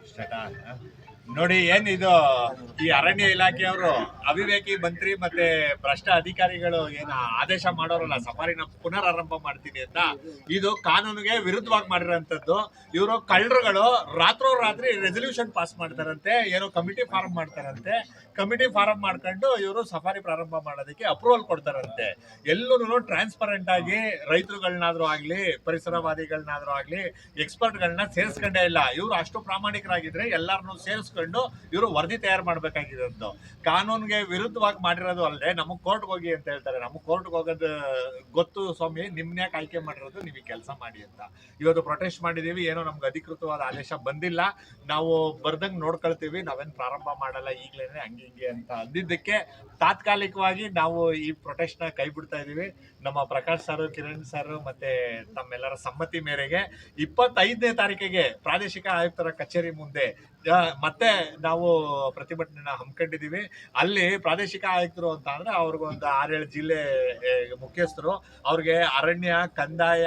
ಸ್ಟಾರ್ಟಾ? ನೋಡಿ ಏನಿದು, ಈ ಅರಣ್ಯ ಇಲಾಖೆಯವರು ಅವಿವೇಕಿ ಮಂತ್ರಿ ಮತ್ತೆ ಭ್ರಷ್ಟ ಅಧಿಕಾರಿಗಳು ಏನ ಆದೇಶ ಮಾಡೋರಲ್ಲ ಸಫಾರಿನ ಪುನರಾರಂಭ ಮಾಡ್ತೀನಿ ಅಂತ, ಇದು ಕಾನೂನಿಗೆ ವಿರುದ್ಧವಾಗಿ ಮಾಡಿರೋಂಥದ್ದು. ಇವರು ಕಳ್ಳರುಗಳು ರಾತ್ರೋರಾತ್ರಿ ರೆಸಲ್ಯೂಷನ್ ಪಾಸ್ ಮಾಡ್ತಾರಂತೆ, ಏನೋ ಕಮಿಟಿ ಫಾರ್ಮ್ ಮಾಡ್ತಾರಂತೆ. ಕಮಿಟಿ ಫಾರ್ಮ್ ಮಾಡ್ಕೊಂಡು ಇವರು ಸಫಾರಿ ಪ್ರಾರಂಭ ಮಾಡೋದಕ್ಕೆ ಅಪ್ರೂವಲ್ ಕೊಡ್ತಾರಂತೆ. ಎಲ್ಲೂ ಟ್ರಾನ್ಸ್ಪರೆಂಟ್ ಆಗಿ ರೈತರುಗಳನ್ನಾದ್ರೂ ಆಗ್ಲಿ, ಪರಿಸರವಾದಿಗಳನ್ನಾದ್ರೂ ಆಗ್ಲಿ, ಎಕ್ಸ್ಪರ್ಟ್ಗಳನ್ನ ಸೇರಿಸ್ಕೊಂಡೇ ಇಲ್ಲ. ಇವರು ಅಷ್ಟು ಪ್ರಾಮಾಣಿಕರಾಗಿದ್ರೆ ಎಲ್ಲಾರನ್ನೂ ಸೇರಿಸ್ಕೊಂಡು ಇವರು ವರದಿ ತಯಾರು ಮಾಡ್ಬೇಕಾಗಿರೋದು. ಕಾನೂನಿಗೆ ವಿರುದ್ಧವಾಗಿ ಮಾಡಿರೋದು ಅಲ್ಲದೆ ನಮಗ್ ಕೋರ್ಟ್ಗೆ ಹೋಗಿ ಅಂತ ಹೇಳ್ತಾರೆ. ನಮಗ್ ಕೋರ್ಟ್ಗೆ ಹೋಗೋದು ಗೊತ್ತು ಸ್ವಾಮಿ, ನಿಮ್ನ್ಯಾಕೆ ಆಯ್ಕೆ ಮಾಡಿರೋದು, ನೀವು ಈ ಕೆಲಸ ಮಾಡಿ ಅಂತ. ಇವತ್ತು ಪ್ರೊಟೆಸ್ಟ್ ಮಾಡಿದೀವಿ, ಏನೋ ನಮ್ಗೆ ಅಧಿಕೃತವಾದ ಆದೇಶ ಬಂದಿಲ್ಲ, ನಾವು ಬರ್ದಂಗ್ ನೋಡ್ಕೊಳ್ತೀವಿ, ನಾವೇನ್ ಪ್ರಾರಂಭ ಮಾಡಲ್ಲ ಈಗ್ಲೇನೆ ಹಂಗೆ ಹಿಂಗೆ ಅಂತ ಅಂದಿದ್ದಕ್ಕೆ ತಾತ್ಕಾಲಿಕವಾಗಿ ನಾವು ಈ ಪ್ರೊಟೆಸ್ಟ್ ನ ಕೈ ಬಿಡ್ತಾ ಇದೀವಿ. ನಮ್ಮ ಪ್ರಕಾಶ್ ಸರ್, ಕಿರಣ್ ಸರ್ ಮತ್ತೆ ತಮ್ಮೆಲ್ಲರ ಸಮ್ಮತಿ ಮೇರೆಗೆ 25ನೇ ತಾರೀಕಿಗೆ ಪ್ರಾದೇಶಿಕ ಆಯುಕ್ತರ ಕಚೇರಿ ಮುಂದೆ ಮತ್ತೆ ನಾವು ಪ್ರತಿಭಟನೆನ ಹಮ್ಮಿಕೊಂಡಿದೀವಿ. ಅಲ್ಲಿ ಪ್ರಾದೇಶಿಕ ಆಯುಕ್ತರು ಅಂತ ಅಂದ್ರೆ ಅವ್ರಿಗೊಂದು 6-7 ಜಿಲ್ಲೆ ಮುಖ್ಯಸ್ಥರು, ಅವ್ರಿಗೆ ಅರಣ್ಯ, ಕಂದಾಯ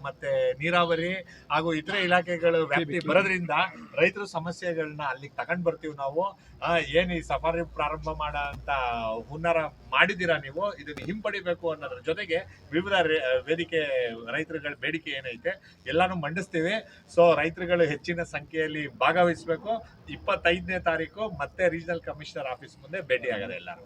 ಮತ್ತೆ ನೀರಾವರಿ ಹಾಗೂ ಇತರೆ ಇಲಾಖೆಗಳು ವ್ಯಾಪ್ತಿ ಬರೋದ್ರಿಂದ ರೈತರ ಸಮಸ್ಯೆಗಳನ್ನ ಅಲ್ಲಿಗೆ ತಗೊಂಡ್ ಬರ್ತೀವಿ ನಾವು. ಏನ್ ಈ ಸಫಾರಿ ಪ್ರಾರಂಭ ಮಾಡೋ ಅಂತ ಹುನ್ನಾರ ಮಾಡಿದೀರಾ ನೀವು, ಇದನ್ನ ಹಿಂಪಡಿಬೇಕು ಅನ್ನೋದ್ರ ಜೊತೆಗೆ ವಿವಿಧ ವೇದಿಕೆ ರೈತರುಗಳ ಬೇಡಿಕೆ ಏನೈತೆ ಎಲ್ಲಾನು ಮಂಡಿಸ್ತೀವಿ. ಸೊ ರೈತರುಗಳು ಹೆಚ್ಚಿನ ಸಂಖ್ಯೆಯಲ್ಲಿ ಭಾಗವಹಿಸಬೇಕು. 25ನೇ ತಾರೀಕು ಮತ್ತೆ ರೀಜನಲ್ ಕಮಿಷನರ್ ಆಫೀಸ್ ಮುಂದೆ ಭೇಟಿ ಆಗದೆ ಎಲ್ಲರೂ.